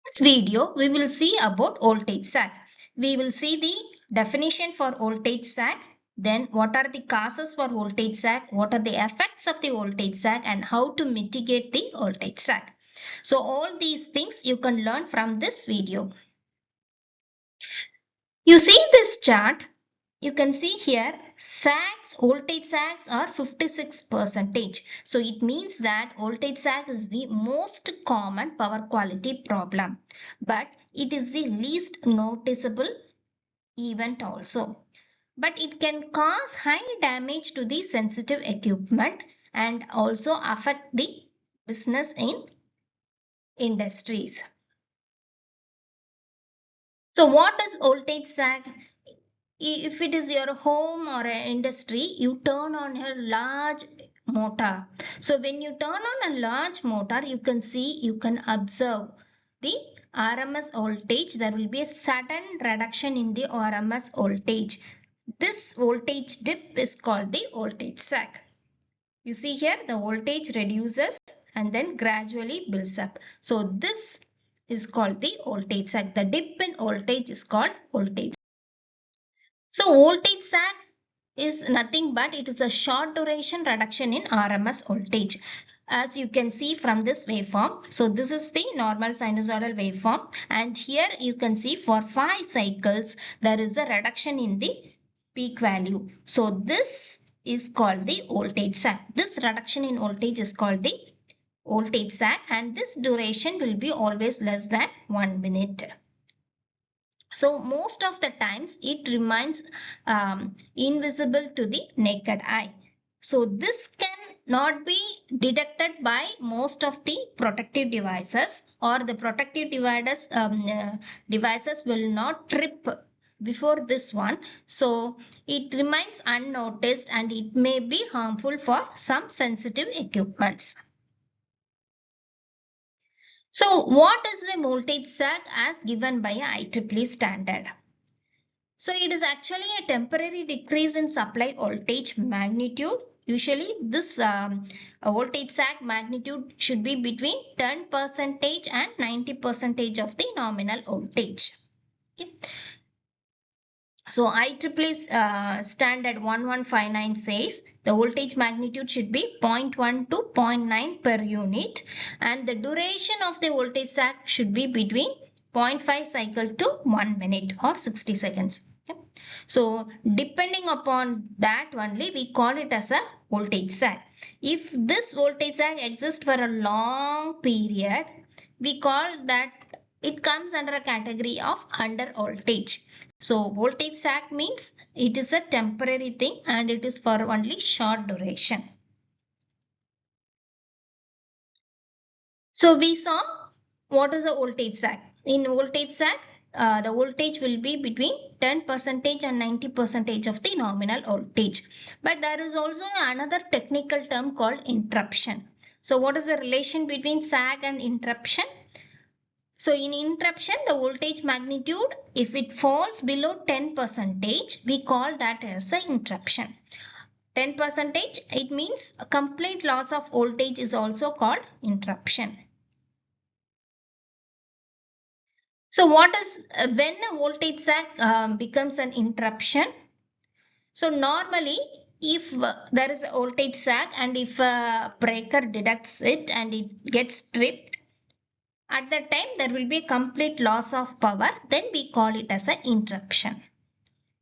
This video we will see about voltage sag. We will see the definition for voltage sag, then what are the causes for voltage sag, what are the effects of the voltage sag and how to mitigate the voltage sag. So all these things you can learn from this video. You see this chart, you can see here sags, voltage sags are 56%. So it means that voltage sag is the most common power quality problem, but it is the least noticeable event also. But it can cause high damage to the sensitive equipment and also affect the business in industries. So what is voltage sag? If it is your home or an industry, you turn on a large motor. So when you turn on a large motor, you can observe the RMS voltage. There will be a sudden reduction in the RMS voltage. This voltage dip is called the voltage sag. You see here the voltage reduces and then gradually builds up. So this is called the voltage sag. The dip in voltage is called voltage. So voltage sag is nothing but it is a short duration reduction in RMS voltage. As you can see from this waveform, so this is the normal sinusoidal waveform and here you can see for 5 cycles there is a reduction in the peak value. So this is called the voltage sag. This reduction in voltage is called the voltage sag and this duration will be always less than 1 minute. So most of the times it remains invisible to the naked eye. So this can not be detected by most of the protective devices or the protective devices will not trip before this one. So it remains unnoticed and it may be harmful for some sensitive equipments. So what is the voltage sag as given by a IEEE standard? So it is actually a temporary decrease in supply voltage magnitude. Usually this voltage sag magnitude should be between 10% and 90% of the nominal voltage. Okay. So IEEE standard 1159 says the voltage magnitude should be 0.1 to 0.9 per unit and the duration of the voltage sag should be between 0.5 cycle to 1 minute or 60 seconds. Okay. So depending upon that only we call it as a voltage sag. If this voltage sag exists for a long period, we call that it comes under a category of under voltage. So voltage sag means it is a temporary thing and it is for only short duration. So we saw what is a voltage sag. In voltage sag, the voltage will be between 10% and 90% of the nominal voltage. But there is also another technical term called interruption. So what is the relation between sag and interruption? So in interruption, the voltage magnitude, if it falls below 10%, we call that as an interruption. 10%, it means a complete loss of voltage is also called interruption. So what is when a voltage sag becomes an interruption? So normally if there is a voltage sag and if a breaker detects it and it gets tripped, at that time there will be a complete loss of power, then we call it as an interruption.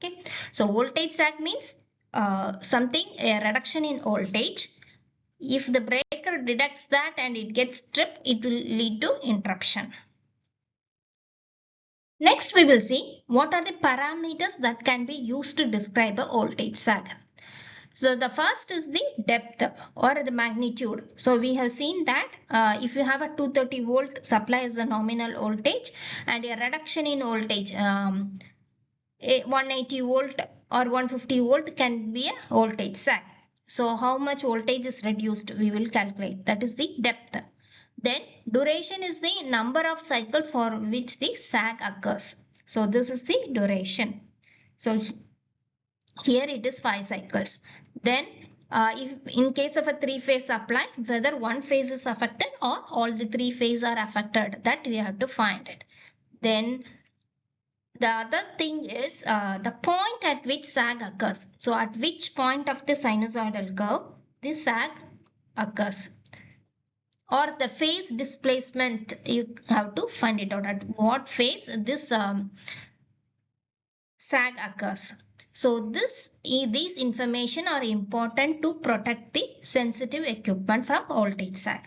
Okay, so voltage sag means a reduction in voltage. If the breaker detects that and it gets tripped, it will lead to interruption. Next we will see what are the parameters that can be used to describe a voltage sag. So the first is the depth or the magnitude. So we have seen that if you have a 230 volt supply as the nominal voltage and a reduction in voltage, a 180 volt or 150 volt can be a voltage sag. So how much voltage is reduced we will calculate. That is the depth. Then duration is the number of cycles for which the sag occurs. So this is the duration. So here it is 5 cycles. Then if in case of a three-phase supply, whether one phase is affected or all the three phases are affected, that we have to find it. Then the other thing is the point at which sag occurs. So at which point of the sinusoidal curve this sag occurs, or the phase displacement, you have to find it out at what phase this sag occurs. So these information are important to protect the sensitive equipment from voltage sag.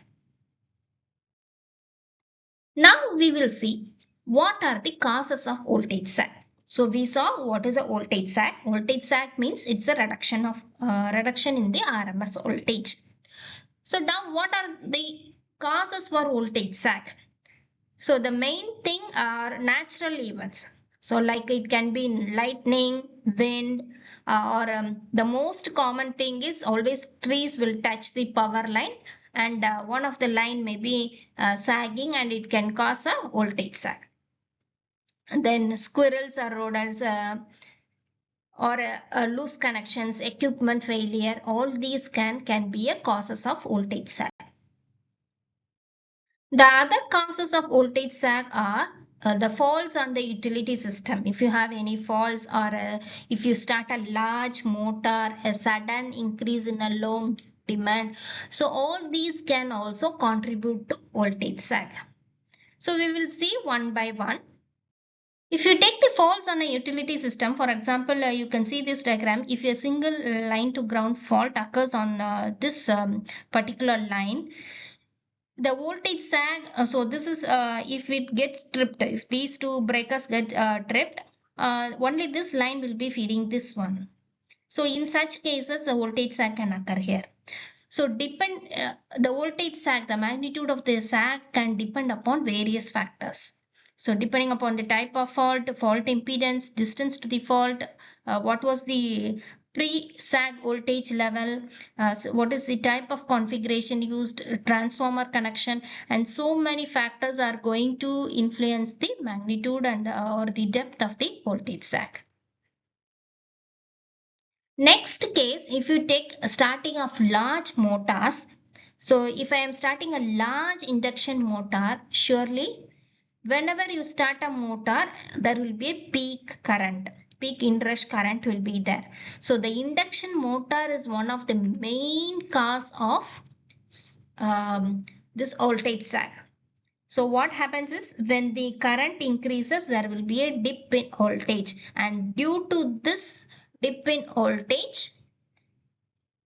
Now we will see what are the causes of voltage sag. So we saw what is a voltage sag. Voltage sag means it's a reduction in the RMS voltage. So now what are the causes for voltage sag? So the main thing are natural events. So like it can be lightning, wind, or the most common thing is always trees will touch the power line, and one of the line may be sagging, and it can cause a voltage sag. And then squirrels or rodents or loose connections, equipment failure, all these can be a causes of voltage sag. The other causes of voltage sag are the faults on the utility system. If you have any faults, or if you start a large motor, a sudden increase in a load demand. So all these can also contribute to voltage sag. So we will see one by one. If you take the faults on a utility system, for example, you can see this diagram. If a single line to ground fault occurs on this particular line, the voltage sag, so this is if it gets tripped, if these two breakers get tripped, only this line will be feeding this one. So in such cases, the voltage sag can occur here. So the voltage sag, the magnitude of the sag can depend upon various factors. So depending upon the type of fault, fault impedance, distance to the fault, what was the pre-sag voltage level, so what is the type of configuration used, transformer connection, and so many factors are going to influence the magnitude and or the depth of the voltage sag. Next case, if you take starting of large motors, so if I am starting a large induction motor, surely whenever you start a motor, there will be a peak current, peak inrush current will be there. So the induction motor is one of the main cause of this voltage sag. So what happens is when the current increases, there will be a dip in voltage, and due to this dip in voltage,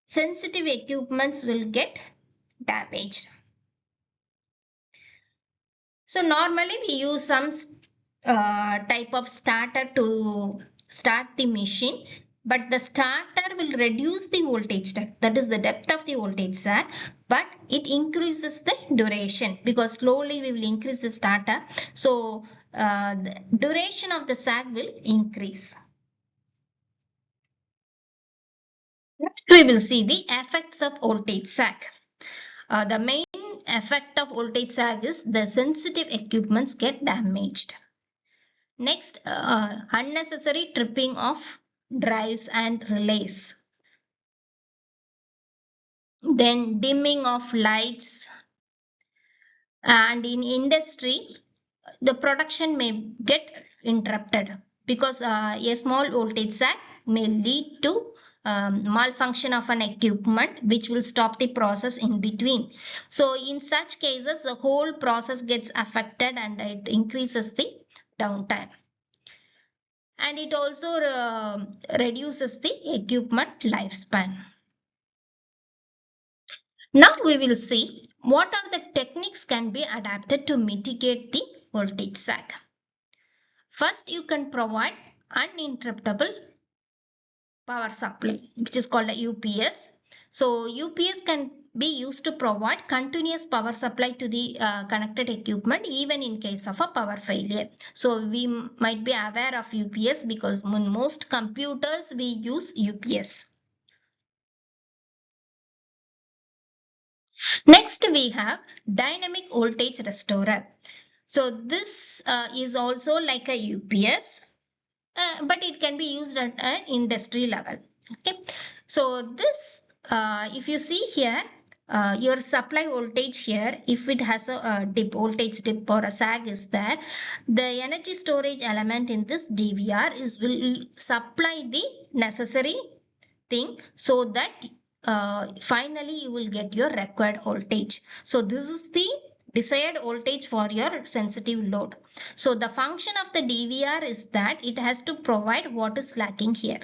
sensitive equipments will get damaged. So normally we use some type of starter to start the machine, but the starter will reduce the voltage depth, that is the depth of the voltage sag, but it increases the duration because slowly we will increase the starter. So the duration of the sag will increase. Next we will see the effects of voltage sag. The main effect of voltage sag is the sensitive equipments get damaged. Next, unnecessary tripping of drives and relays. Then dimming of lights. And in industry, the production may get interrupted because a small voltage sag may lead to malfunction of an equipment which will stop the process in between. So in such cases, the whole process gets affected and it increases the downtime. And it also reduces the equipment lifespan. Now we will see what are the techniques can be adapted to mitigate the voltage sag. First, you can provide uninterruptible power supply, which is called a UPS. So UPS can be used to provide continuous power supply to the connected equipment even in case of a power failure. So we might be aware of UPS because in most computers we use UPS. Next we have dynamic voltage restorer. So this is also like a UPS, but it can be used at an industry level. Okay, so this if you see here, your supply voltage here, if it has a dip, voltage dip or a sag is there, the energy storage element in this DVR will supply the necessary thing so that finally you will get your required voltage. So this is the desired voltage for your sensitive load. So the function of the DVR is that it has to provide what is lacking here.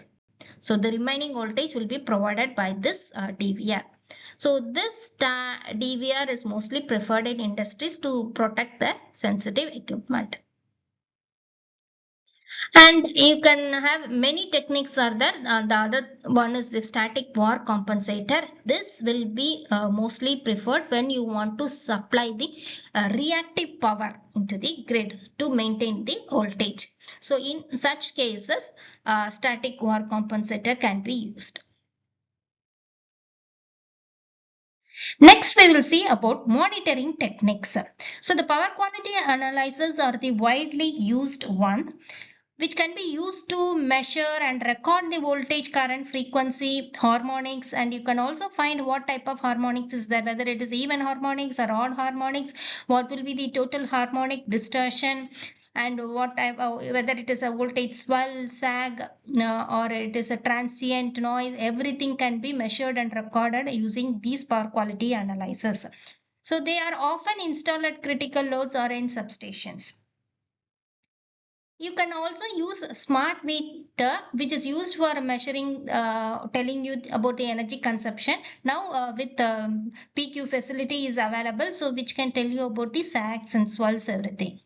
So the remaining voltage will be provided by this DVR. So this DVR is mostly preferred in industries to protect the sensitive equipment. And you can have many techniques are there. The other one is the static war compensator. This will be mostly preferred when you want to supply the reactive power into the grid to maintain the voltage. So in such cases, static war compensator can be used. Next, we will see about monitoring techniques. So the power quality analyzers are the widely used one, which can be used to measure and record the voltage, current, frequency, harmonics, and you can also find what type of harmonics is there, whether it is even harmonics or odd harmonics, what will be the total harmonic distortion, and what type of, whether it is a voltage swell, sag, or it is a transient noise. Everything can be measured and recorded using these power quality analyzers. So they are often installed at critical loads or in substations. You can also use smart meter, which is used for measuring, telling you about the energy consumption. Now with PQ facility is available, so which can tell you about the sags and swells, everything.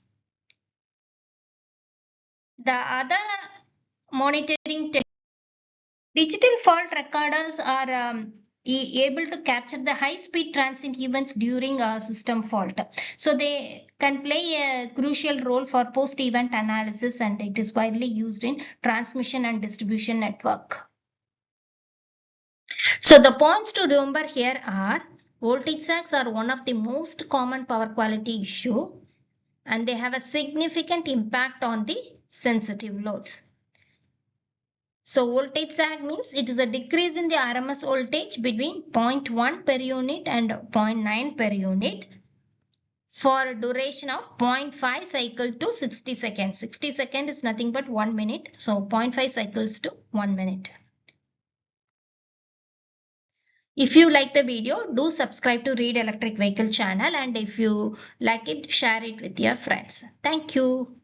The other monitoring digital fault recorders are able to capture the high-speed transient events during a system fault. So they can play a crucial role for post-event analysis, and it is widely used in transmission and distribution network. So the points to remember here are voltage sags are one of the most common power quality issue, and they have a significant impact on the sensitive loads. So voltage sag means it is a decrease in the RMS voltage between 0.1 per unit and 0.9 per unit for a duration of 0.5 cycle to 60 seconds. 60 seconds is nothing but 1 minute. So 0.5 cycles to 1 minute. If you like the video, do subscribe to Read Electric Vehicle channel, and if you like it, share it with your friends. Thank you.